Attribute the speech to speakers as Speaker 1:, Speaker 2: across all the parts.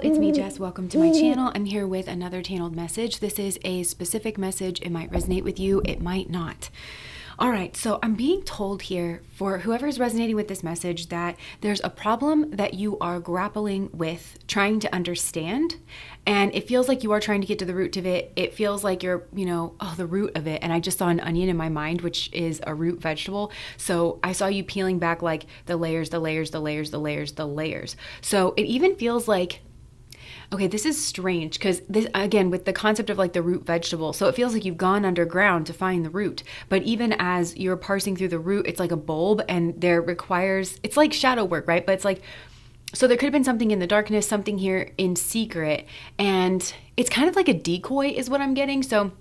Speaker 1: it's me, Jess. Welcome to my channel. I'm here with another channeled message. This is a specific message. It might resonate with you, it might not. All right, so I'm being told here for whoever's resonating with this message that there's a problem that you are grappling with, trying to understand, and it feels like you are trying to get to the root of it. It feels like you're, the root of it. And I just saw an onion in my mind, which is a root vegetable. So I saw you peeling back like the layers, the layers, the layers, the layers, the layers. So it even feels like, okay, this is strange because this, again, with the concept of like the root vegetable, so it feels like you've gone underground to find the root. But even as you're parsing through the root, it's like a bulb and it's like shadow work, right? But it's like, so there could have been something in the darkness, something here in secret. And it's kind of like a decoy is what I'm getting. So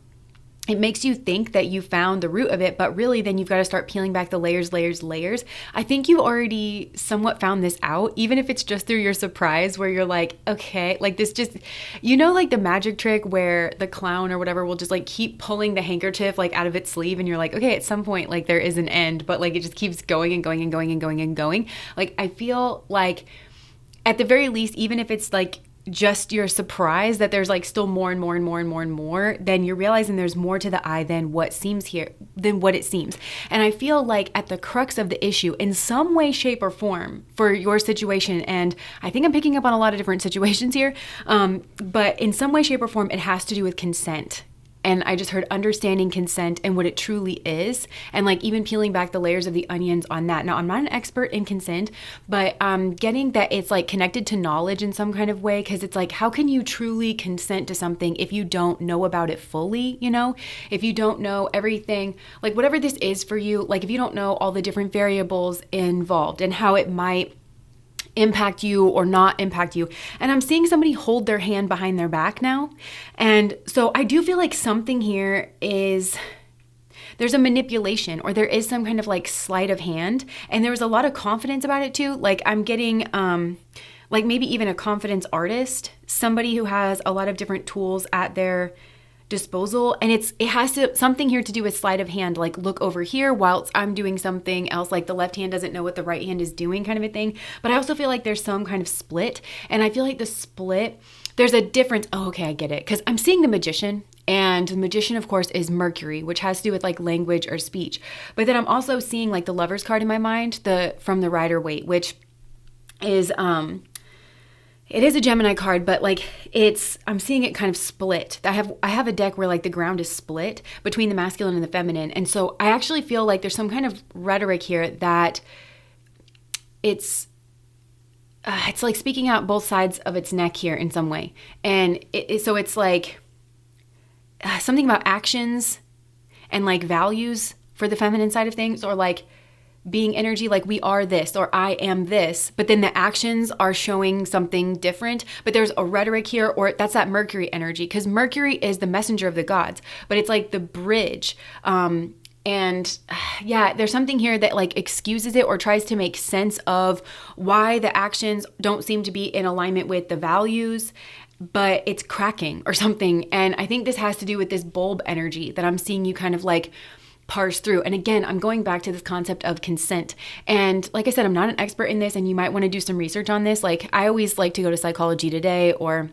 Speaker 1: it makes you think that you found the root of it, but really then you've got to start peeling back the layers, layers, layers. I think you already somewhat found this out, even if it's just through your surprise where you're like, okay, like this just, like the magic trick where the clown or whatever will just like keep pulling the handkerchief like out of its sleeve and you're like, okay, at some point like there is an end, but like it just keeps going and going and going and going and going. Like I feel like at the very least, even if it's like just your surprise that there's like still more and more and more and more and more, then you're realizing there's more to the eye than what it seems. And I feel like at the crux of the issue in some way, shape or form for your situation, and I think I'm picking up on a lot of different situations here, but in some way, shape or form, it has to do with consent. And I just heard understanding consent and what it truly is, and like even peeling back the layers of the onions on that. Now, I'm not an expert in consent, but getting that it's like connected to knowledge in some kind of way, because it's like, how can you truly consent to something if you don't know about it fully, If you don't know everything, like whatever this is for you, like if you don't know all the different variables involved and how it might impact you or not impact you. And I'm seeing somebody hold their hand behind their back now. And so I do feel like something here is, there's a manipulation or there is some kind of like sleight of hand. And there was a lot of confidence about it too. Like I'm getting, like maybe even a confidence artist, somebody who has a lot of different tools at their disposal, and it has something here to do with sleight of hand, like look over here whilst I'm doing something else, like the left hand doesn't know what the right hand is doing kind of a thing. But I also feel like there's some kind of split, and I feel like the split, there's a difference. Oh, okay, I get it, because I'm seeing the magician, and the magician of course is Mercury, which has to do with like language or speech. But then I'm also seeing like the Lover's card in my mind, from the Rider-Waite, which is it is a Gemini card, but like I'm seeing it kind of split. I have a deck where like the ground is split between the masculine and the feminine. And so I actually feel like there's some kind of rhetoric here that it's like speaking out both sides of its neck here in some way. And so it's like something about actions and like values for the feminine side of things, or like being energy, like we are this or I am this, but then the actions are showing something different. But there's a rhetoric here, or that's that Mercury energy, because Mercury is the messenger of the gods, but it's like the bridge. And there's something here that like excuses it or tries to make sense of why the actions don't seem to be in alignment with the values, but it's cracking or something. And I think this has to do with this bulb energy that I'm seeing you kind of like parse through. And again, I'm going back to this concept of consent. And like I said, I'm not an expert in this, and you might want to do some research on this. Like I always like to go to Psychology Today or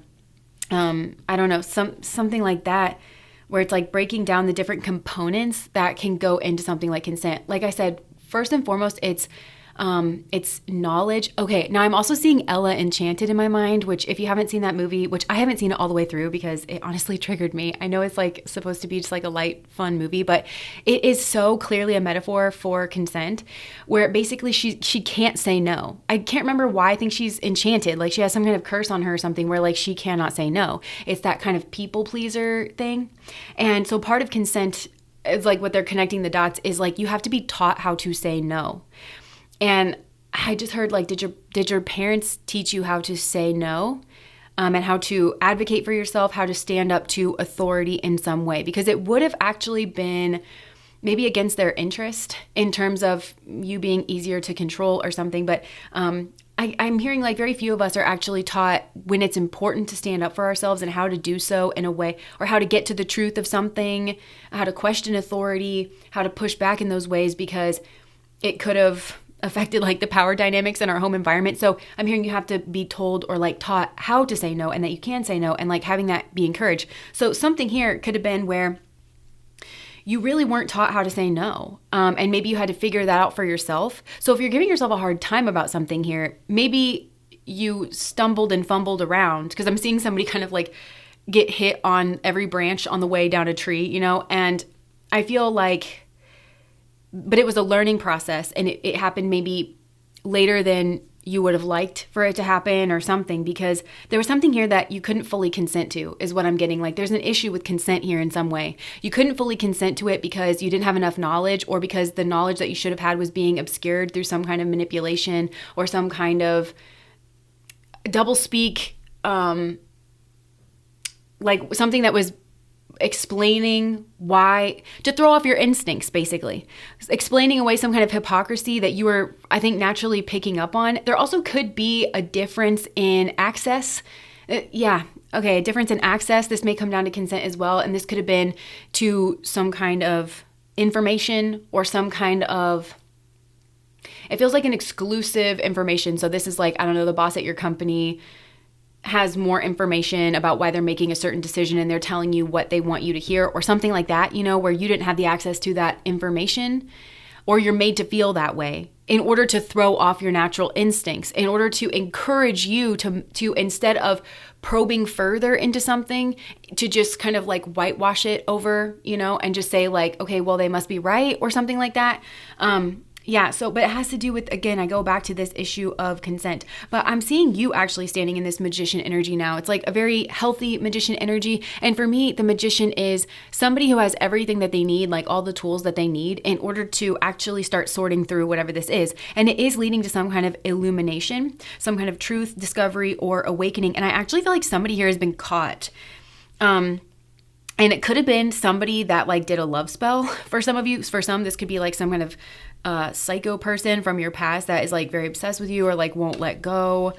Speaker 1: I don't know, something like that, where it's like breaking down the different components that can go into something like consent. Like I said, first and foremost, it's knowledge. Okay, now I'm also seeing Ella Enchanted in my mind, which if you haven't seen that movie, which I haven't seen it all the way through because it honestly triggered me. I know it's like supposed to be just like a light, fun movie, but it is so clearly a metaphor for consent, where basically she can't say no. I can't remember why. I think she's enchanted. Like she has some kind of curse on her or something where like she cannot say no. It's that kind of people pleaser thing. And so part of consent is like what they're connecting the dots is like you have to be taught how to say no. And I just heard like, did your parents teach you how to say no, and how to advocate for yourself, how to stand up to authority in some way? Because it would have actually been maybe against their interest in terms of you being easier to control or something. But I'm hearing like very few of us are actually taught when it's important to stand up for ourselves and how to do so in a way, or how to get to the truth of something, how to question authority, how to push back in those ways, because it could have affected like the power dynamics in our home environment. So I'm hearing you have to be told or like taught how to say no, and that you can say no, and like having that be encouraged. So something here could have been where you really weren't taught how to say no. And maybe you had to figure that out for yourself. So if you're giving yourself a hard time about something here, maybe you stumbled and fumbled around, because I'm seeing somebody kind of like get hit on every branch on the way down a tree, you know, and I feel like, but it was a learning process, and it happened maybe later than you would have liked for it to happen or something, because there was something here that you couldn't fully consent to, is what I'm getting. Like there's an issue with consent here in some way. You couldn't fully consent to it because you didn't have enough knowledge, or because the knowledge that you should have had was being obscured through some kind of manipulation or some kind of double speak, like something that was explaining why, to throw off your instincts, basically. Explaining away some kind of hypocrisy that you were, I think, naturally picking up on. There also could be a difference in access. A difference in access. This may come down to consent as well. And this could have been to some kind of information or some kind of, it feels like an exclusive information. So this is like, I don't know, the boss at your company has more information about why they're making a certain decision, and they're telling you what they want you to hear, or something like that, you know, where you didn't have the access to that information, or you're made to feel that way in order to throw off your natural instincts, in order to encourage you to instead of probing further into something, to just kind of like whitewash it over, you know, and just say like, okay, well, they must be right, or something like that. But it has to do with, again, I go back to this issue of consent, but I'm seeing you actually standing in this magician energy now. It's like a very healthy magician energy. And for me, the magician is somebody who has everything that they need, like all the tools that they need in order to actually start sorting through whatever this is. And it is leading to some kind of illumination, some kind of truth, discovery, or awakening. And I actually feel like somebody here has been caught. And it could have been somebody that like did a love spell for some of you. For some, this could be like some kind of psycho person from your past that is like very obsessed with you, or like won't let go.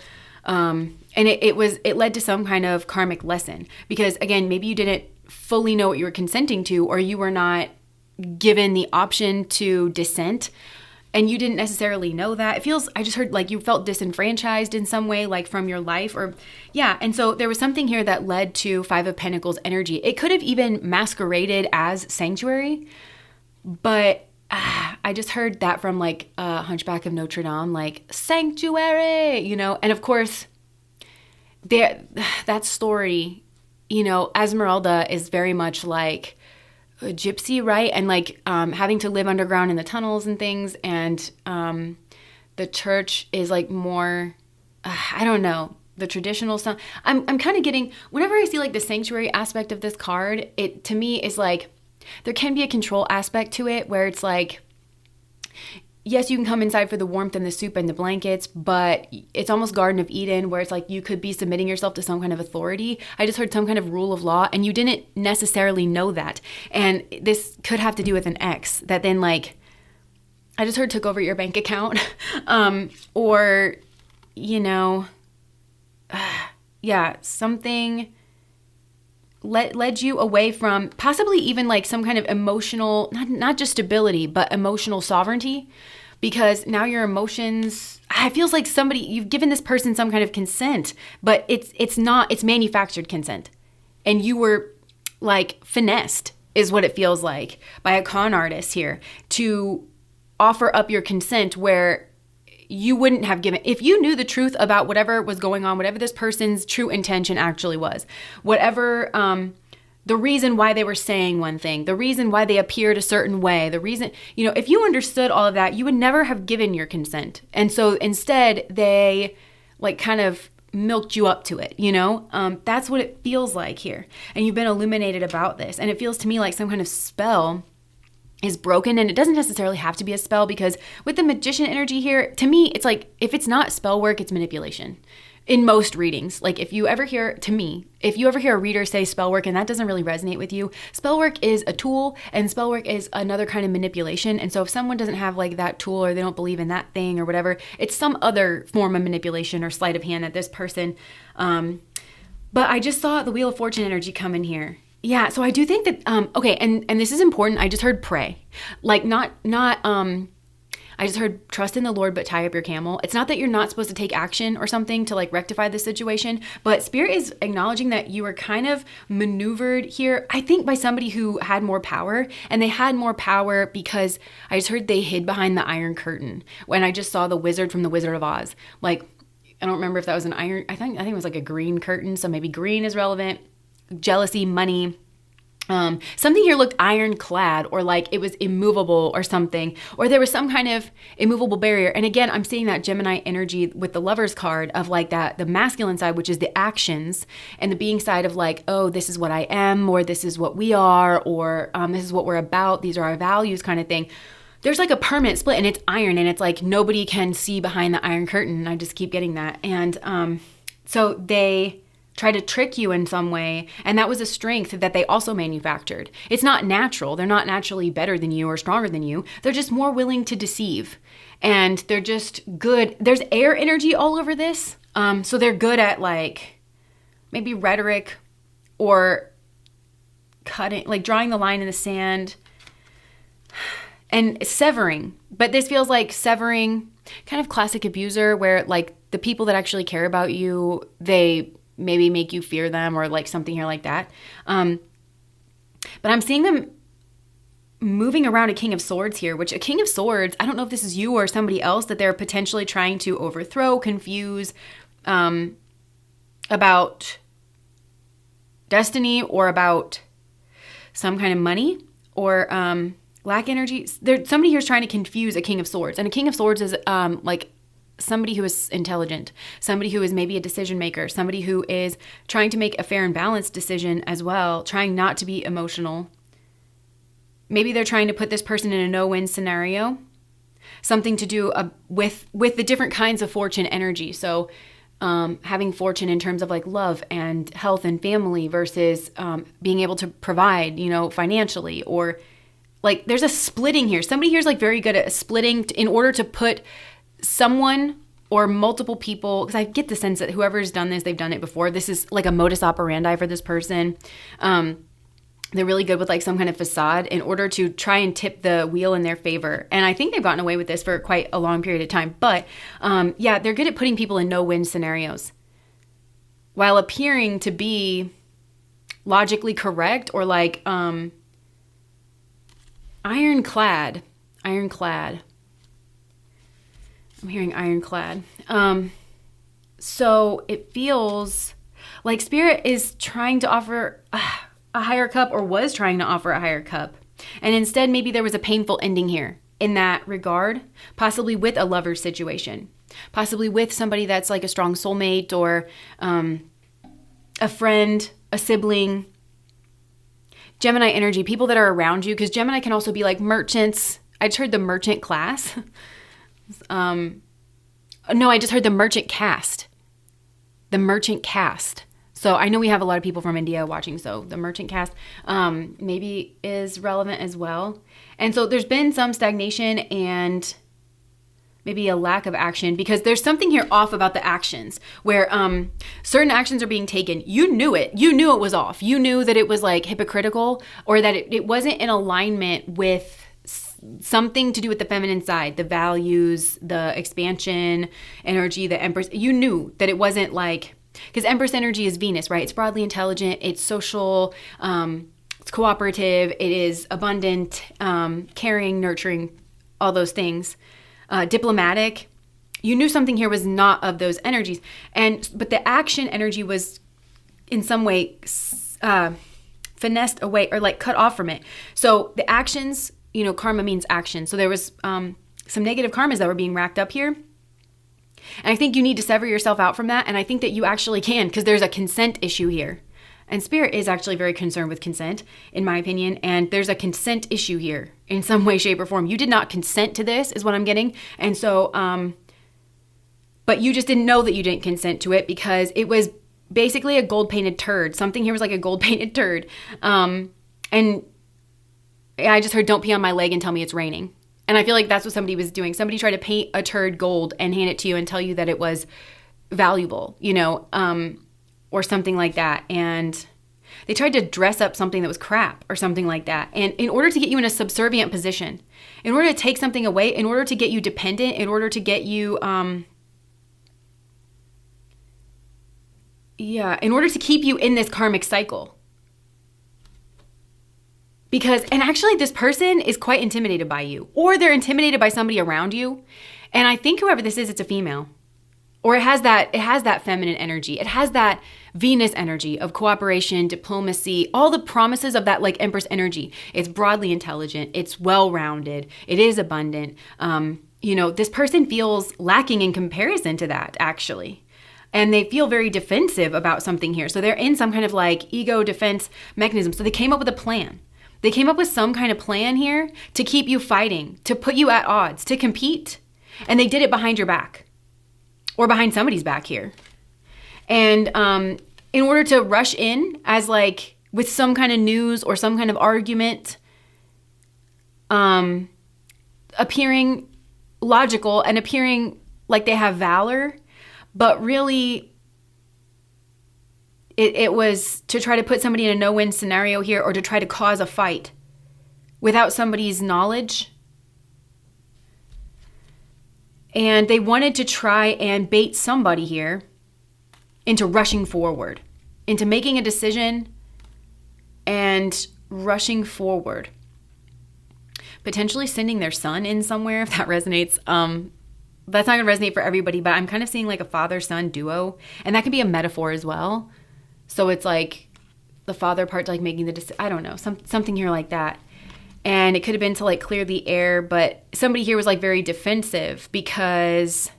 Speaker 1: And it led to some kind of karmic lesson, because again, maybe you didn't fully know what you were consenting to, or you were not given the option to dissent, and you didn't necessarily know that. It feels, I just heard like you felt disenfranchised in some way, like from your life, or and so there was something here that led to Five of Pentacles energy. It could have even masqueraded as sanctuary, but I just heard that from like Hunchback of Notre Dame, like sanctuary, you know. And of course, that story, you know, Esmeralda is very much like a gypsy, right? And like having to live underground in the tunnels and things. And the church is like more, I don't know, the traditional stuff. I'm kind of getting, whenever I see like the sanctuary aspect of this card, it to me is like, there can be a control aspect to it, where it's like, yes, you can come inside for the warmth and the soup and the blankets, but it's almost Garden of Eden, where it's like you could be submitting yourself to some kind of authority. I just heard some kind of rule of law, and you didn't necessarily know that. And this could have to do with an ex that then like, I just heard took over your bank account, or, you know, something led you away from possibly even like some kind of emotional, not just stability, but emotional sovereignty, because now your emotions, it feels like you've given this person some kind of consent, but it's manufactured consent. And you were like finessed, is what it feels like, by a con artist here to offer up your consent, where you wouldn't have given, if you knew the truth about whatever was going on, whatever this person's true intention actually was, whatever the reason why they were saying one thing, the reason why they appeared a certain way, the reason, you know, if you understood all of that, you would never have given your consent. And so instead, they like kind of milked you up to it, you know? That's what it feels like here. And you've been illuminated about this. And it feels to me like some kind of spell is broken. And it doesn't necessarily have to be a spell, because with the magician energy here, to me, it's like, if it's not spell work, it's manipulation. In most readings, like if you ever hear a reader say spell work and that doesn't really resonate with you, spell work is a tool, and spell work is another kind of manipulation. And so if someone doesn't have like that tool, or they don't believe in that thing or whatever, it's some other form of manipulation or sleight of hand that this person, but I just saw the Wheel of Fortune energy come in here. Yeah, so I do think that, okay, and this is important. I just heard pray. Like I I just heard trust in the Lord, but tie up your camel. It's not that you're not supposed to take action or something to like rectify the situation, but Spirit is acknowledging that you were kind of maneuvered here, I think, by somebody who had more power. And they had more power because I just heard they hid behind the Iron Curtain when I just saw the wizard from the Wizard of Oz. Like, I don't remember if that was an iron, I think it was like a green curtain. So maybe green is relevant. Jealousy, money. Something here looked ironclad, or like it was immovable or something, or there was some kind of immovable barrier. And again, I'm seeing that Gemini energy with the Lovers card of like that, the masculine side, which is the actions, and the being side of like, oh, this is what I am, or this is what we are, or this is what we're about. These are our values kind of thing. There's like a permanent split, and it's iron, and it's like nobody can see behind the Iron Curtain. I just keep getting that. And so they try to trick you in some way, and that was a strength that they also manufactured. It's not natural. They're not naturally better than you or stronger than you. They're just more willing to deceive, and they're just good. There's air energy all over this, so they're good at like maybe rhetoric or cutting, like drawing the line in the sand and severing. But this feels like severing, kind of classic abuser, where like the people that actually care about you, they maybe make you fear them, or like something here like that. But I'm seeing them moving around a King of Swords here, which a King of Swords, I don't know if this is you or somebody else that they're potentially trying to overthrow, confuse about destiny, or about some kind of money, or lack energy. Somebody here is trying to confuse a King of Swords. And a King of Swords is like somebody who is intelligent, somebody who is maybe a decision maker, somebody who is trying to make a fair and balanced decision as well, trying not to be emotional. Maybe they're trying to put this person in a no-win scenario, something to do with the different kinds of fortune energy. So having fortune in terms of like love and health and family versus being able to provide, financially, or like there's a splitting here. Somebody here is like very good at splitting in order to put someone or multiple people, because I get the sense that whoever's done this, they've done it before. This is like a modus operandi for this person. They're really good with like some kind of facade in order to try and tip the wheel in their favor. And I think they've gotten away with this for quite a long period of time. But yeah, they're good at putting people in no-win scenarios while appearing to be logically correct, or like ironclad. I'm hearing ironclad. So it feels like Spirit is trying to offer a higher cup, or was trying to offer a higher cup. And instead, maybe there was a painful ending here in that regard, possibly with a lover situation, possibly with somebody that's like a strong soulmate, or a friend, a sibling. Gemini energy, people that are around you, because Gemini can also be like merchants. I just heard the merchant class. No, I just heard the merchant cast. The merchant cast. So I know we have a lot of people from India watching, so the merchant cast maybe is relevant as well. And so there's been some stagnation and maybe a lack of action, because there's something here off about the actions, where certain actions are being taken. You knew it. You knew it was off. You knew that it was like hypocritical, or that it wasn't in alignment with something to do with the feminine side, the values, the expansion energy, the Empress. You knew that it wasn't like, because Empress energy is Venus, right? It's broadly intelligent, it's social, it's cooperative, it is abundant, caring, nurturing, all those things. Diplomatic. You knew something here was not of those energies. But the action energy was in some way finessed away, or like cut off from it. So the actions, karma means action. So there was some negative karmas that were being racked up here. And I think you need to sever yourself out from that. And I think that you actually can, because there's a consent issue here. And Spirit is actually very concerned with consent, in my opinion. And there's a consent issue here in some way, shape, or form. You did not consent to this, is what I'm getting. And so, but you just didn't know that you didn't consent to it, because it was basically a gold-painted turd. Something here was like a gold-painted turd. And I just heard, don't pee on my leg and tell me it's raining. And I feel like that's what somebody was doing. Somebody tried to paint a turd gold and hand it to you and tell you that it was valuable, or something like that. And They tried to dress up something that was crap or something like that. And in order to get you in a subservient position, in order to take something away, in order to get you dependent, in order to get you, in order to keep you in this karmic cycle. Because, and actually this person is quite intimidated by you, or they're intimidated by somebody around you. And I think whoever this is, it's a female, or it has that feminine energy. It has that Venus energy of cooperation, diplomacy, all the promises of that like Empress energy. It's broadly intelligent. It's well-rounded. It is abundant. This person feels lacking in comparison to that, actually. And they feel very defensive about something here. So they're in some kind of like ego defense mechanism. So they came up with a plan. They came up with some kind of plan here to keep you fighting, to put you at odds, to compete. And they did it behind your back or behind somebody's back here. And in order to rush in as like with some kind of news or some kind of argument, appearing logical and appearing like they have valor, but really it was to try to put somebody in a no-win scenario here, or to try to cause a fight without somebody's knowledge. And they wanted to try and bait somebody here into rushing forward, into making a decision and rushing forward. Potentially sending their son in somewhere, if that resonates. That's not going to resonate for everybody, but I'm kind of seeing like a father-son duo. And that can be a metaphor as well. So it's like the father part like making the decision. I don't know, something here like that. And it could have been to like clear the air, but somebody here was like very defensive because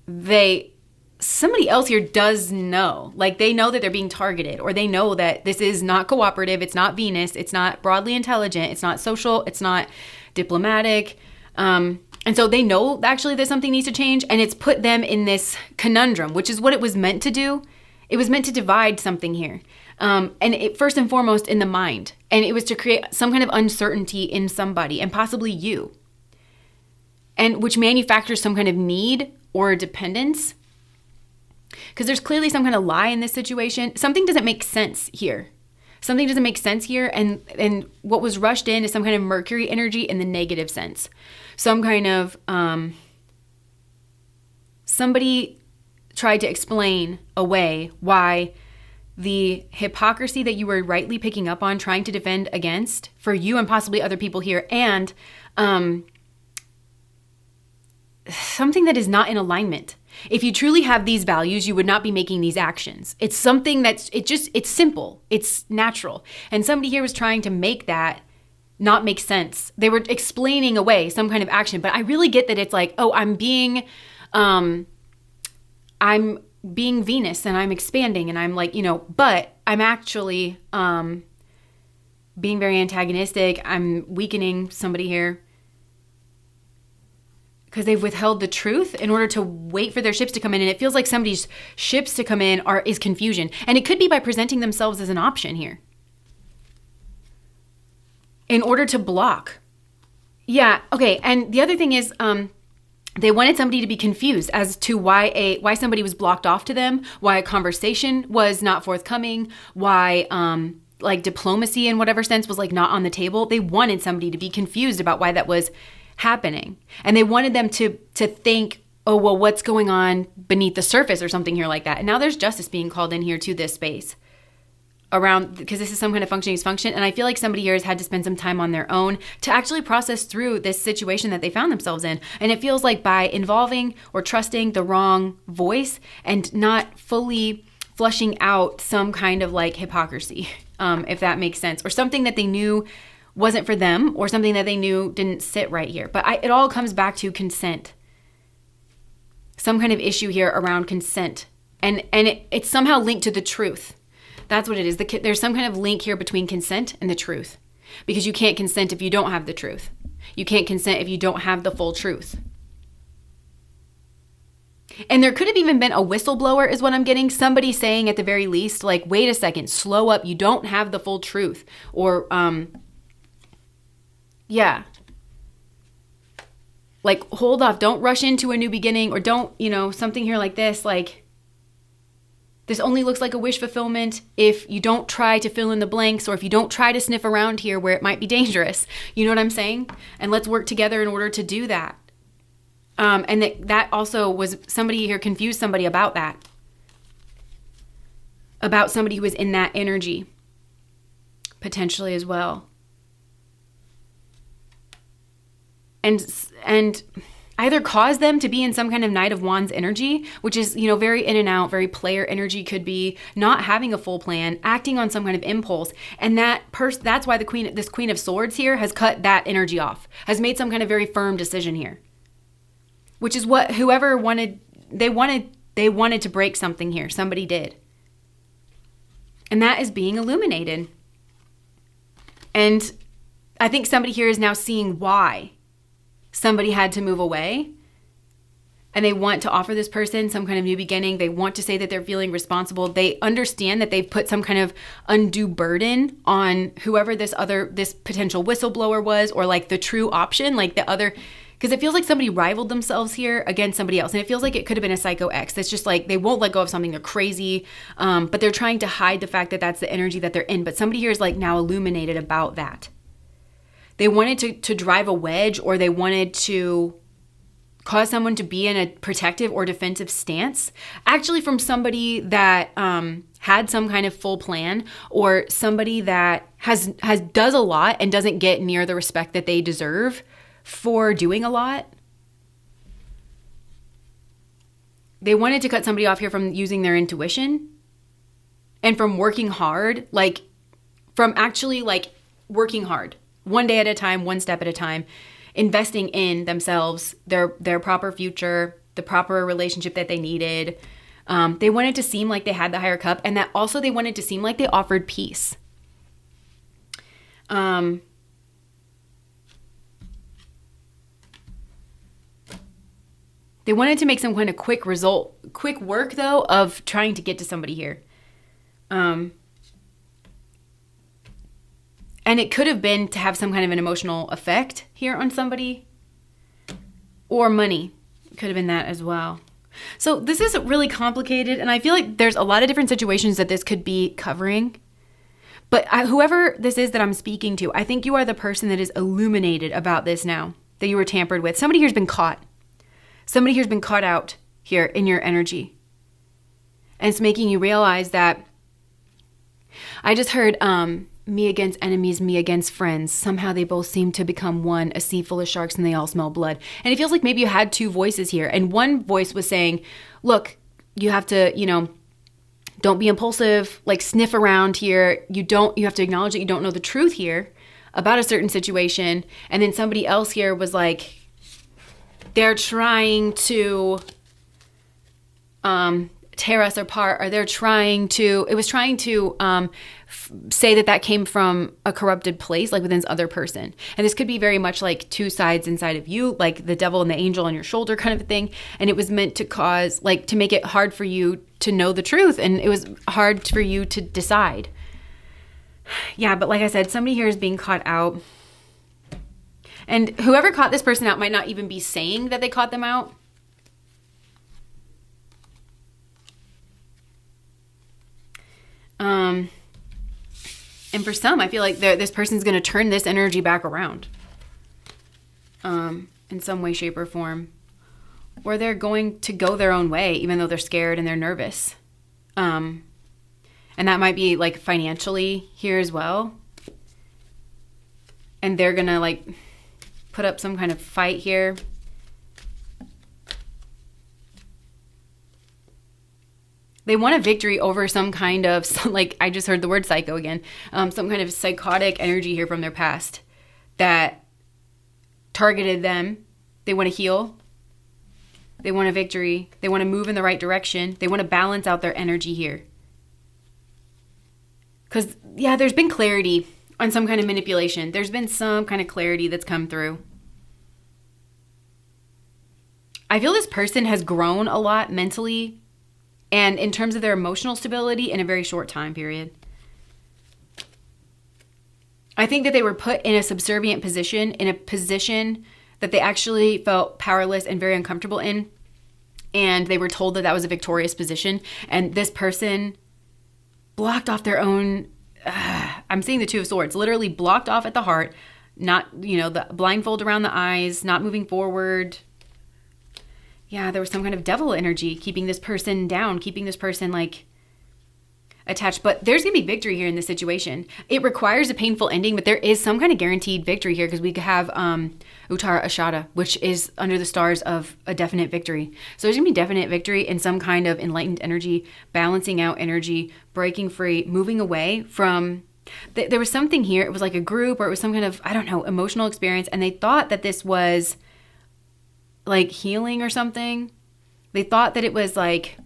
Speaker 1: somebody else here does know, like they know that they're being targeted, or they know that this is not cooperative. It's not Venus. It's not broadly intelligent. It's not social. It's not diplomatic. And so they know actually that something needs to change, and it's put them in this conundrum, which is what it was meant to do. It was meant to divide something here. And it first and foremost in the mind. And it was to create some kind of uncertainty in somebody, and possibly you. And which manufactures some kind of need or dependence. Because there's clearly some kind of lie in this situation. Something doesn't make sense here. Something doesn't make sense here, and what was rushed in is some kind of Mercury energy in the negative sense. Some kind of, somebody tried to explain away why the hypocrisy that you were rightly picking up on, trying to defend against for you and possibly other people here, and something that is not in alignment. If you truly have these values, you would not be making these actions. It's something that's, it's simple. It's natural. And somebody here was trying to make that not make sense. They were explaining away some kind of action, but I really get that it's like, oh, I'm being Venus and I'm expanding and I'm like, but I'm actually being very antagonistic. I'm weakening somebody here. Because they've withheld the truth in order to wait for their ships to come in. And it feels like somebody's ships to come in is confusion. And it could be by presenting themselves as an option here. In order to block. Yeah, okay. And the other thing is they wanted somebody to be confused as to why somebody was blocked off to them, why a conversation was not forthcoming, why like diplomacy in whatever sense was like not on the table. They wanted somebody to be confused about why that was happening. And they wanted them to think, oh, well, what's going on beneath the surface or something here like that. And now there's justice being called in here to this space around, because this is some kind of functioning dysfunction. And I feel like somebody here has had to spend some time on their own to actually process through this situation that they found themselves in. And it feels like by involving or trusting the wrong voice and not fully flushing out some kind of like hypocrisy, if that makes sense, or something that they knew wasn't for them, or something that they knew didn't sit right here. But it all comes back to consent. Some kind of issue here around consent. And it's somehow linked to the truth. That's what it is. There's some kind of link here between consent and the truth. Because you can't consent if you don't have the truth. You can't consent if you don't have the full truth. And there could have even been a whistleblower is what I'm getting. Somebody saying at the very least, like, wait a second, slow up. You don't have the full truth. Or, yeah. Like, hold off. Don't rush into a new beginning, or don't, something here like this. Like, This only looks like a wish fulfillment if you don't try to fill in the blanks, or if you don't try to sniff around here where it might be dangerous. You know what I'm saying? And let's work together in order to do that. And that also was, somebody here confused somebody about that. About somebody who was in that energy. Potentially as well. And either cause them to be in some kind of Knight of Wands energy, which is, very in and out, very player energy, could be not having a full plan, acting on some kind of impulse. And that's why this Queen of Swords here has cut that energy off, has made some kind of very firm decision here. Which is what whoever wanted to break something here. Somebody did. And that is being illuminated. And I think somebody here is now seeing why somebody had to move away, and they want to offer this person some kind of new beginning. They want to say that they're feeling responsible. They understand that they've put some kind of undue burden on whoever this potential whistleblower was, or like the true option, like the other, because it feels like somebody rivaled themselves here against somebody else. And it feels like it could have been a psycho ex. That's just like, they won't let go of something. They're crazy, but they're trying to hide the fact that that's the energy that they're in. But somebody here is like now illuminated about that. They wanted to drive a wedge, or they wanted to cause someone to be in a protective or defensive stance, actually from somebody that had some kind of full plan, or somebody that does a lot and doesn't get near the respect that they deserve for doing a lot. They wanted to cut somebody off here from using their intuition and from working hard, from actually working hard. One day at a time, one step at a time, investing in themselves, their proper future, the proper relationship that they needed. They wanted to seem like they had the higher cup, and that also they wanted to seem like they offered peace. They wanted to make some kind of quick work though, of trying to get to somebody here. And it could have been to have some kind of an emotional effect here on somebody, or money. It could have been that as well. So this is really complicated, and I feel like there's a lot of different situations that this could be covering. But whoever this is that I'm speaking to, I think you are the person that is illuminated about this now, that you were tampered with. Somebody here's been caught. Somebody here's been caught out here in your energy. And it's making you realize that, I just heard, me against enemies, me against friends. Somehow they both seem to become one, a sea full of sharks, and they all smell blood. And it feels like maybe you had two voices here. And one voice was saying, look, you have to, don't be impulsive, sniff around here. You have to acknowledge that you don't know the truth here about a certain situation. And then somebody else here was like, they're trying to tear us apart, or it was trying to say that came from a corrupted place, within this other person. And this could be very much like two sides inside of you, like the devil and the angel on your shoulder kind of a thing. And it was meant to cause, to make it hard for you to know the truth. And it was hard for you to decide. Yeah, but like I said, somebody here is being caught out. And whoever caught this person out might not even be saying that they caught them out. And for some, I feel like this person's going to turn this energy back around in some way, shape, or form. Or they're going to go their own way, even though they're scared and they're nervous. And that might be financially here as well. And they're going to put up some kind of fight here. They want a victory over some kind of, I just heard the word psycho again, some kind of psychotic energy here from their past that targeted them. They want to heal. They want a victory. They want to move in the right direction. They want to balance out their energy here. Because, there's been clarity on some kind of manipulation. There's been some kind of clarity that's come through. I feel this person has grown a lot mentally and in terms of their emotional stability in a very short time period. I think that they were put in a subservient position, in a position that they actually felt powerless and very uncomfortable in and they were told that that was a victorious position, and this person blocked off their own, I'm seeing the Two of Swords, literally blocked off at the heart, not, the blindfold around the eyes, not moving forward. Yeah, there was some kind of devil energy keeping this person down, keeping this person attached. But there's going to be victory here in this situation. It requires a painful ending, but there is some kind of guaranteed victory here, because we have Uttara Ashada, which is under the stars of a definite victory. So there's going to be definite victory in some kind of enlightened energy, balancing out energy, breaking free, moving away from... There was something here. It was like a group, or it was some kind of, I don't know, emotional experience. And they thought that this was like healing or something. They thought that it was like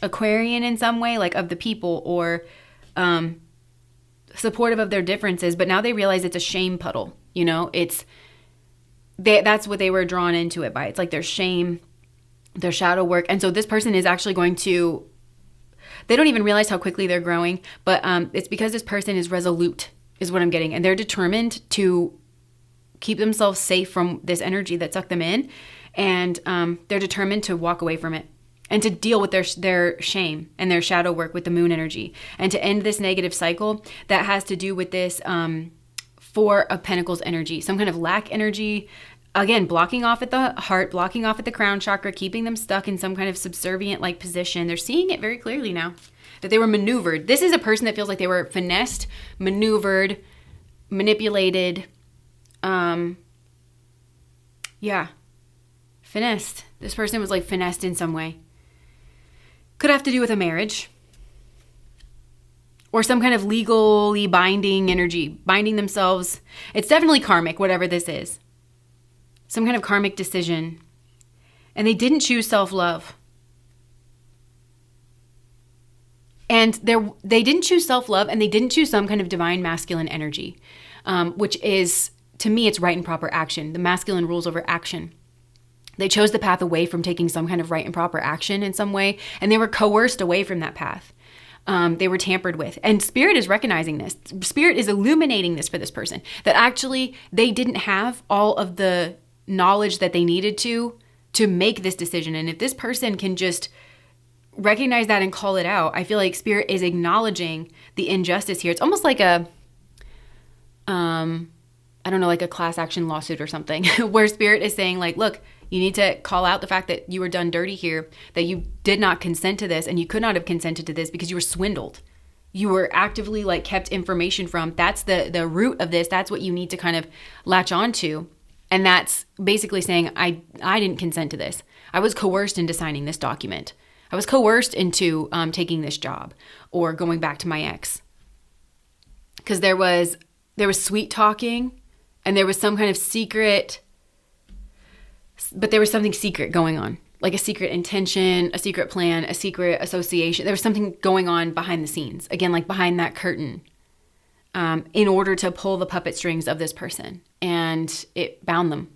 Speaker 1: Aquarian in some way, like of the people, or supportive of their differences. But now they realize it's a shame puddle. That's what they were drawn into it by. It's like their shame, their shadow work. And so this person is actually going to... They don't even realize how quickly they're growing, but it's because this person is resolute, is what I'm getting. And they're determined to keep themselves safe from this energy that sucked them in. And they're determined to walk away from it and to deal with their shame and their shadow work with the moon energy, and to end this negative cycle that has to do with this Four of Pentacles energy, some kind of lack energy. Again, blocking off at the heart, blocking off at the crown chakra, keeping them stuck in some kind of subservient position. They're seeing it very clearly now, that they were maneuvered. This is a person that feels like they were finessed, maneuvered, manipulated. Finessed. This person was finessed in some way. Could have to do with a marriage or some kind of legally binding energy, binding themselves. It's definitely karmic, whatever this is. Some kind of karmic decision. And they didn't choose self-love. And they didn't choose self-love, and they didn't choose some kind of divine masculine energy, which is, to me, it's right and proper action. The masculine rules over action. They chose the path away from taking some kind of right and proper action in some way, and they were coerced away from that path. They were tampered with. And Spirit is recognizing this. Spirit is illuminating this for this person, that actually they didn't have all of the knowledge that they needed to make this decision. And if this person can just recognize that and call it out, I feel like Spirit is acknowledging the injustice here. It's almost like a a class action lawsuit or something, where Spirit is saying look, you need to call out the fact that you were done dirty here, that you did not consent to this, and you could not have consented to this because you were swindled. You were actively kept information from. That's the root of this. That's what you need to kind of latch on to. And that's basically saying, I didn't consent to this. I was coerced into signing this document. I was coerced into taking this job or going back to my ex. Because there was sweet talking, and there was some kind of secret, but there was something secret going on, like a secret intention, a secret plan, a secret association. There was something going on behind the scenes, again, behind that curtain, in order to pull the puppet strings of this person. And it bound them.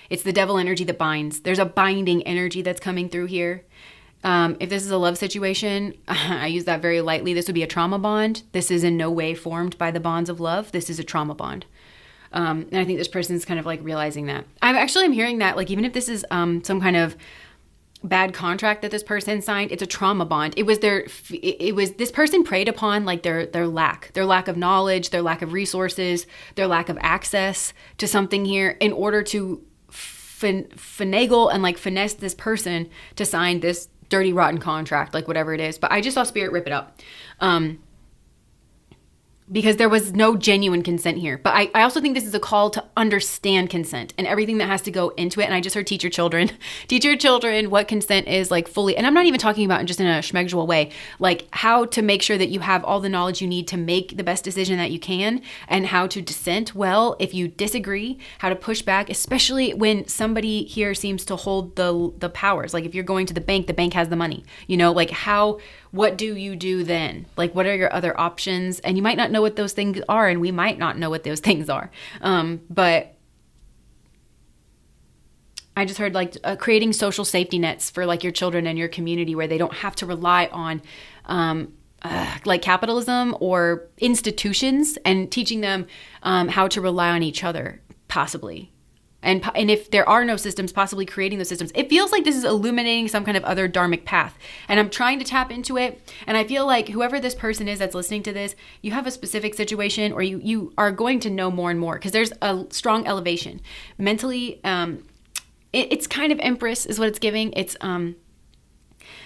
Speaker 1: It's the devil energy that binds. There's a binding energy that's coming through here. If this is a love situation, I use that very lightly. This would be a trauma bond. This is in no way formed by the bonds of love. This is a trauma bond. And I think this person's kind of realizing that. I'm hearing that even if this is some kind of bad contract that this person signed, it's a trauma bond. It was this person preyed upon their lack of knowledge, their lack of resources, their lack of access to something here, in order to finagle and finesse this person to sign this dirty, rotten contract, whatever it is. But I just saw Spirit rip it up. Because there was no genuine consent here. But I also think this is a call to understand consent and everything that has to go into it. And I just heard teach your children what consent is fully. And I'm not even talking about just in a schmegsual way, how to make sure that you have all the knowledge you need to make the best decision that you can, and how to dissent well if you disagree, how to push back, especially when somebody here seems to hold the powers. If you're going to the bank has the money, what do you do then? What are your other options? And you might not know what those things are, and we might not know what those things are. But I just heard creating social safety nets for your children and your community, where they don't have to rely on capitalism or institutions, and teaching them how to rely on each other, possibly. And if there are no systems, possibly creating those systems. It feels like this is illuminating some kind of other dharmic path. And I'm trying to tap into it. And I feel like whoever this person is that's listening to this, you have a specific situation, or you are going to know more and more, because there's a strong elevation. Mentally, it's kind of Empress is what it's giving. It's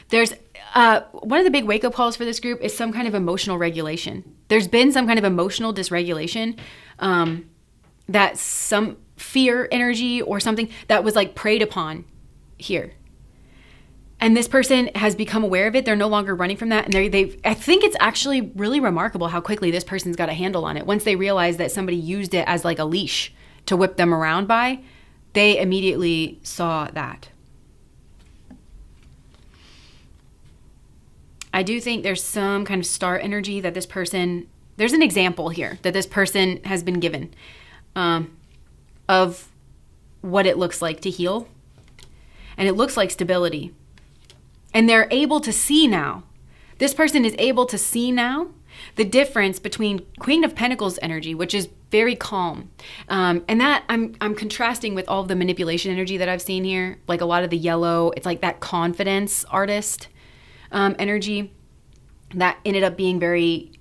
Speaker 1: there's one of the big wake-up calls for this group is some kind of emotional regulation. There's been some kind of emotional dysregulation, that some fear energy or something that was like preyed upon here. And this person has become aware of it. They're no longer running from that. And I think it's actually really remarkable how quickly this person's got a handle on it. Once they realize that somebody used it as like a leash to whip them around by, they immediately saw that. I do think there's some kind of star energy that this person, there's an example here that this person has been given of what it looks like to heal. And it looks like stability. And they're able to see now. This person is able to see now the difference between Queen of Pentacles energy, which is very calm. And that I'm contrasting with all of the manipulation energy that I've seen here. Like a lot of the yellow, it's like that confidence artist energy that ended up being very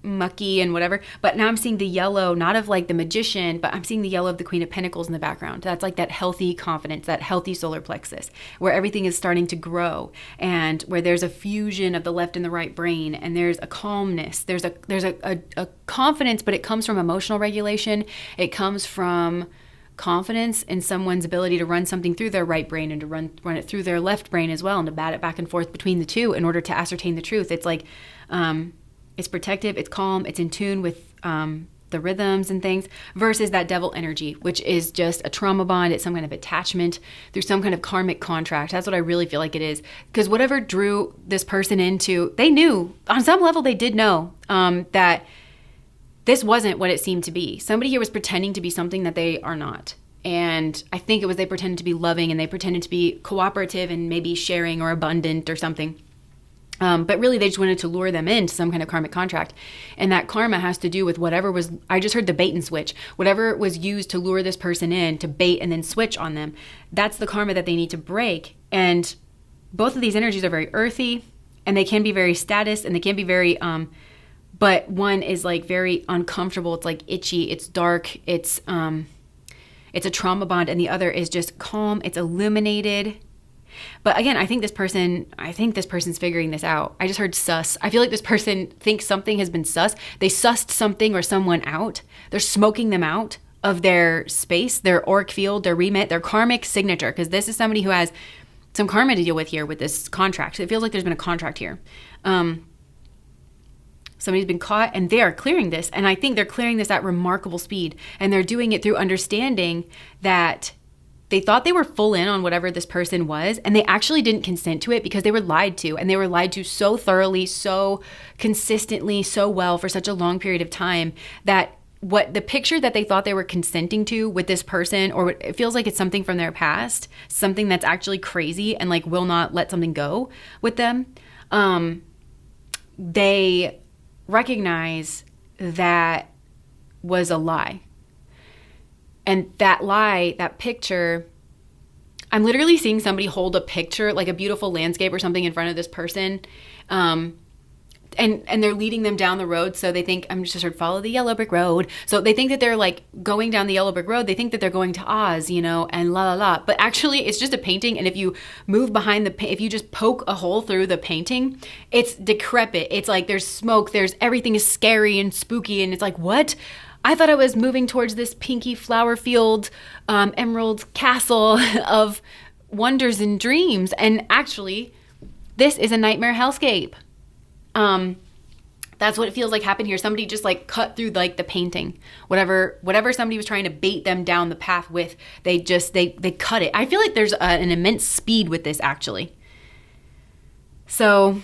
Speaker 1: mucky and whatever. But now I'm seeing the yellow, not of like the magician, but I'm seeing the yellow of the Queen of Pentacles in the background. That's like that healthy confidence, that healthy solar plexus, where everything is starting to grow, and where there's a fusion of the left and the right brain, and there's a calmness, there's a confidence, but it comes from emotional regulation. It comes from confidence in someone's ability to run something through their right brain and to run it through their left brain as well, and to bat it back and forth between the two in order to ascertain the truth. It's like it's protective, it's calm, it's in tune with the rhythms and things, versus that devil energy, which is just a trauma bond. It's some kind of attachment through some kind of karmic contract. That's what I really feel like it is. Because whatever drew this person into, they knew, on some level they did know that this wasn't what it seemed to be. Somebody here was pretending to be something that they are not. And I think it was they pretended to be loving, and they pretended to be cooperative and maybe sharing or abundant or something. But really, they just wanted to lure them into some kind of karmic contract. And that karma has to do with whatever was, I just heard the bait and switch, whatever was used to lure this person in, to bait and then switch on them. That's the karma that they need to break. And both of these energies are very earthy, and they can be very status, and they can be very, but one is like very uncomfortable. It's like itchy, it's dark, it's a trauma bond. And the other is just calm, it's illuminated. But again, I think this person's figuring this out. I just heard sus. I feel like this person thinks something has been sus. They sussed something or someone out. They're smoking them out of their space, their auric field, their remit, their karmic signature. Because this is somebody who has some karma to deal with here with this contract. It feels like there's been a contract here. Somebody's been caught, and they are clearing this. And I think they're clearing this at remarkable speed. And they're doing it through understanding that they thought they were full in on whatever this person was, and they actually didn't consent to it because they were lied to. And they were lied to so thoroughly, so consistently, so well for such a long period of time, that what the picture that they thought they were consenting to with this person, or it feels like it's something from their past, something that's actually crazy and like will not let something go with them, they recognize that was a lie. And that lie, that picture, I'm literally seeing somebody hold a picture, like a beautiful landscape or something, in front of this person. And they're leading them down the road. So they think, I'm just sort of follow the yellow brick road. So they think that they're like going down the yellow brick road. They think that they're going to Oz, and la la la. But actually it's just a painting. And if you move behind if you just poke a hole through the painting, it's decrepit. It's like there's smoke, everything is scary and spooky. And it's like, what? I thought I was moving towards this pinky flower field, emerald castle of wonders and dreams. And actually, this is a nightmare hellscape. That's what it feels like happened here. Somebody just like cut through like the painting, whatever somebody was trying to bait them down the path with, they cut it. I feel like there's an immense speed with this actually. So,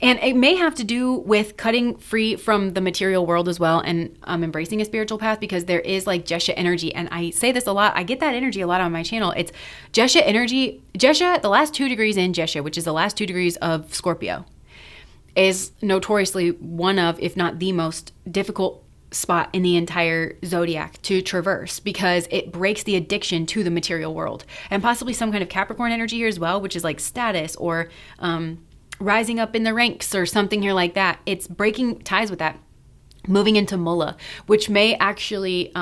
Speaker 1: and it may have to do with cutting free from the material world as well, and embracing a spiritual path, because there is like Jesha energy. And I say this a lot. I get that energy a lot on my channel. It's Jesha energy. Jesha, the last 2 degrees in Jesha, which is the last 2 degrees of Scorpio, is notoriously one of, if not the most difficult spot in the entire zodiac to traverse, because it breaks the addiction to the material world, and possibly some kind of Capricorn energy here as well, which is like status or rising up in the ranks or something here like that. It's breaking ties with that, moving into Mullah, which may actually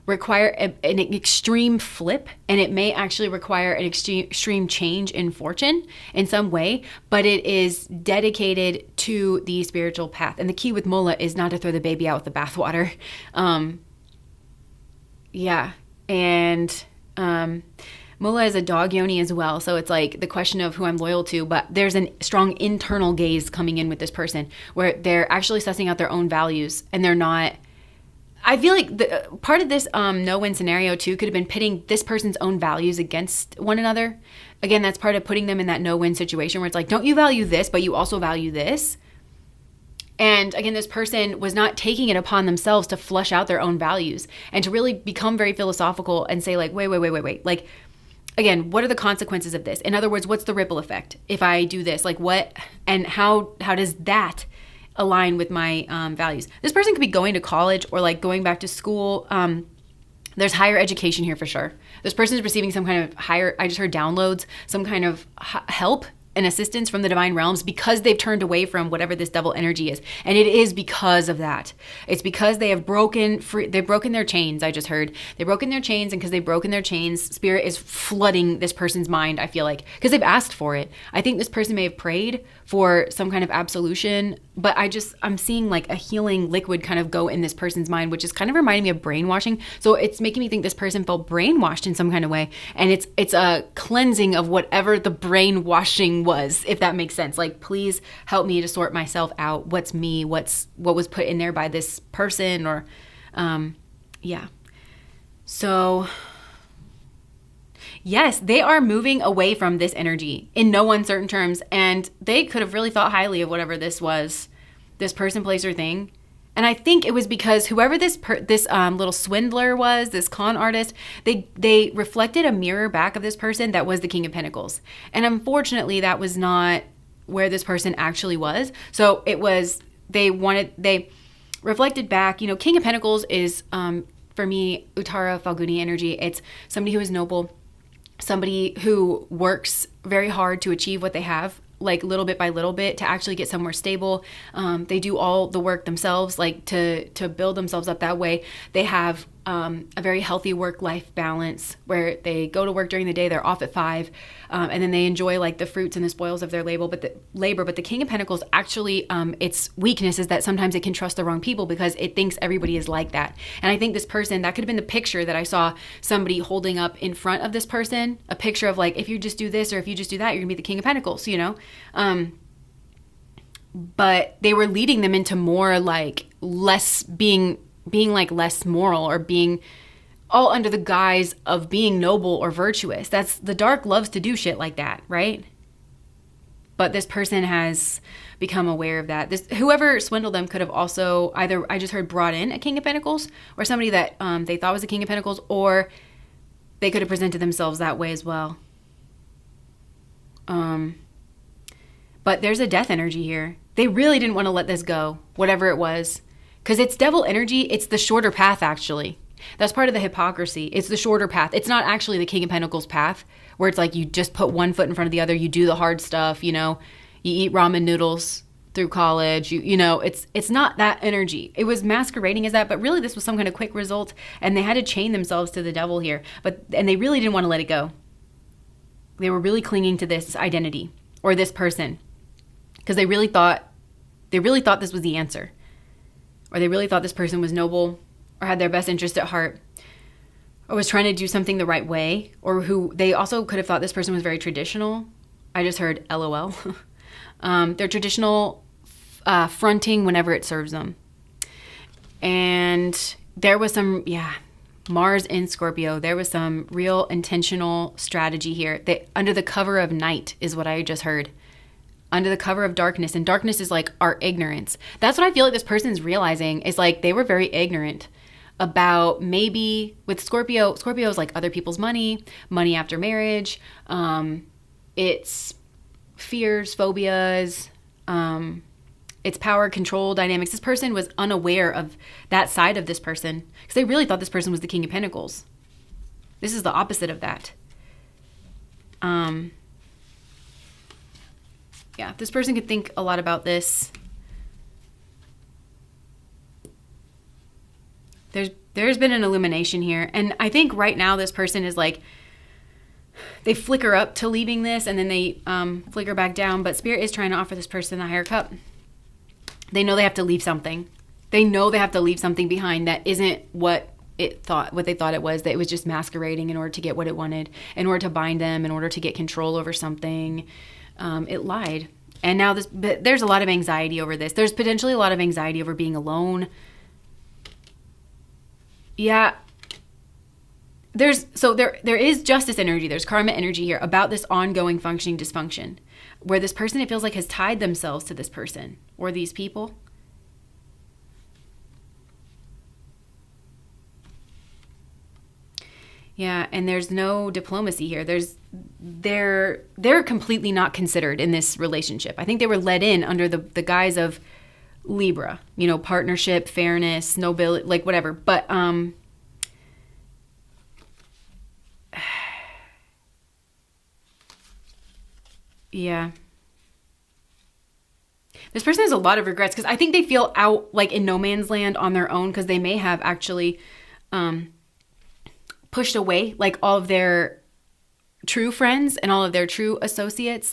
Speaker 1: require an extreme flip, and it may actually require an extreme change in fortune in some way, but it is dedicated to the spiritual path. And the key with Mullah is not to throw the baby out with the bathwater. And Mullah is a dog yoni as well, so it's like the question of who I'm loyal to, but there's a strong internal gaze coming in with this person where they're actually sussing out their own values, and they're not. I feel like the part of this no-win scenario too could have been pitting this person's own values against one another. Again, that's part of putting them in that no-win situation where it's like, don't you value this, but you also value this? And again, this person was not taking it upon themselves to flush out their own values and to really become very philosophical and say like, wait. Like, again, what are the consequences of this? In other words, what's the ripple effect if I do this? Like what, and how does that align with my values? This person could be going to college or like going back to school. There's higher education here for sure. This person is receiving some kind of higher, I just heard downloads, some kind of help and assistance from the divine realms because they've turned away from whatever this devil energy is. And it is because of that. It's because they have broken their chains. I just heard they've broken their chains, and because they've broken their chains, spirit is flooding this person's mind, I feel like, because they've asked for it. I think this person may have prayed for some kind of absolution, but I'm seeing like a healing liquid kind of go in this person's mind, which is kind of reminding me of brainwashing. So it's making me think this person felt brainwashed in some kind of way, and it's a cleansing of whatever the brainwashing was, if that makes sense. Like, please help me to sort myself out. What's me? What was put in there by this person? Or so yes, they are moving away from this energy in no uncertain terms, and they could have really thought highly of whatever this was, this person, place, or thing. And I think it was because whoever this little swindler was, this con artist, they reflected a mirror back of this person that was the King of Pentacles. And unfortunately, that was not where this person actually was. So it was, they reflected back, King of Pentacles is, for me, Uttara Falguni energy. It's somebody who is noble, somebody who works very hard to achieve what they have, like little bit by little bit, to actually get somewhere stable. They do all the work themselves, like to build themselves up that way. They have a very healthy work-life balance where they go to work during the day, they're off at 5, and then they enjoy like the fruits and the spoils of their labor. But the King of Pentacles actually, its weakness is that sometimes it can trust the wrong people because it thinks everybody is like that. And I think this person, that could have been the picture that I saw somebody holding up in front of this person, a picture of like, if you just do this or if you just do that, you're gonna be the King of Pentacles, but they were leading them into more like less being like less moral, or being all under the guise of being noble or virtuous. That's, the dark loves to do shit like that, right? But this person has become aware of that. Whoever swindled them could have also either, I just heard, brought in a King of Pentacles, or somebody that they thought was a King of Pentacles, or they could have presented themselves that way as well. But there's a death energy here. They really didn't want to let this go, whatever it was. Because it's devil energy, it's the shorter path, actually. That's part of the hypocrisy. It's the shorter path. It's not actually the King of Pentacles path, where it's like you just put one foot in front of the other, you do the hard stuff, you eat ramen noodles through college, it's not that energy. It was masquerading as that, but really this was some kind of quick result, and they had to chain themselves to the devil here. And they really didn't want to let it go. They were really clinging to this identity, or this person, because they really thought this was the answer. Or they really thought this person was noble, or had their best interest at heart, or was trying to do something the right way, or who they also could have thought this person was very traditional. I just heard LOL. They're traditional, fronting whenever it serves them. And there was some, Mars in Scorpio, there was some real intentional strategy here. Under the cover of night is what I just heard. Under the cover of darkness, and darkness is like our ignorance. That's what I feel like this person's realizing, is like they were very ignorant about, maybe with Scorpio is like other people's money after marriage. It's fears, phobias, It's power, control dynamics. This person was unaware of that side of this person because they really thought this person was the King of Pentacles. This is the opposite of that. Yeah, this person could think a lot about this. There's been an illumination here. And I think right now this person is like, they flicker up to leaving this and then they flicker back down. But Spirit is trying to offer this person the higher cup. They know they have to leave something. They know they have to leave something behind that isn't what they thought it was, that it was just masquerading in order to get what it wanted, in order to bind them, in order to get control over something. It lied. And now there's a lot of anxiety over this. There's potentially a lot of anxiety over being alone. Yeah. There is justice energy. There's karma energy here about this ongoing functioning dysfunction where this person, it feels like, has tied themselves to this person or these people. Yeah, and there's no diplomacy here. They're completely not considered in this relationship. I think they were led in under the guise of Libra, partnership, fairness, nobility, like whatever. But yeah. This person has a lot of regrets because I think they feel out like in no man's land on their own because they may have actually pushed away like all of their true friends and all of their true associates.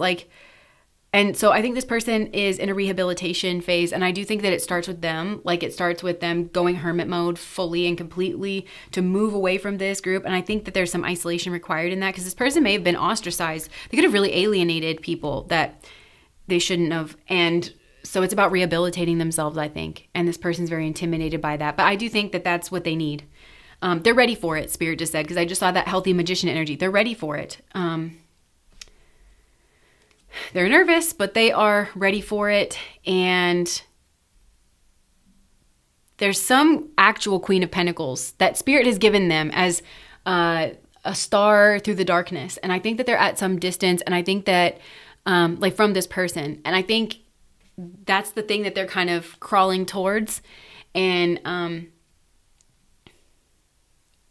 Speaker 1: And so I think this person is in a rehabilitation phase. And I do think that it starts with them. Like it starts with them going hermit mode fully and completely to move away from this group. And I think that there's some isolation required in that because this person may have been ostracized. They could have really alienated people that they shouldn't have. And so it's about rehabilitating themselves, I think. And this person's very intimidated by that. But I do think that that's what they need. They're ready for it, Spirit just said, because I just saw that healthy magician energy. They're ready for it. They're nervous, but they are ready for it. And there's some actual Queen of Pentacles that Spirit has given them as a star through the darkness. And I think that they're at some distance. And I think that from this person. And I think that's the thing that they're kind of crawling towards. And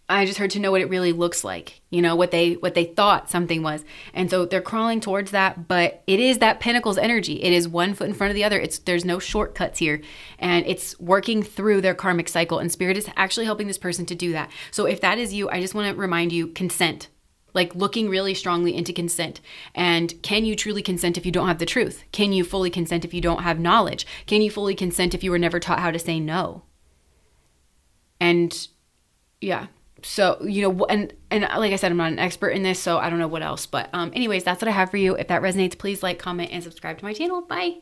Speaker 1: I just heard to know what it really looks like, what they thought something was. And so they're crawling towards that, but it is that Pentacles energy. It is one foot in front of the other. There's no shortcuts here, and it's working through their karmic cycle, and Spirit is actually helping this person to do that. So if that is you, I just want to remind you, consent, like looking really strongly into consent. And can you truly consent if you don't have the truth? Can you fully consent if you don't have knowledge? Can you fully consent if you were never taught how to say no? And yeah. So, and like I said, I'm not an expert in this, so I don't know what else. But anyways, that's what I have for you. If that resonates, please like, comment, and subscribe to my channel. Bye.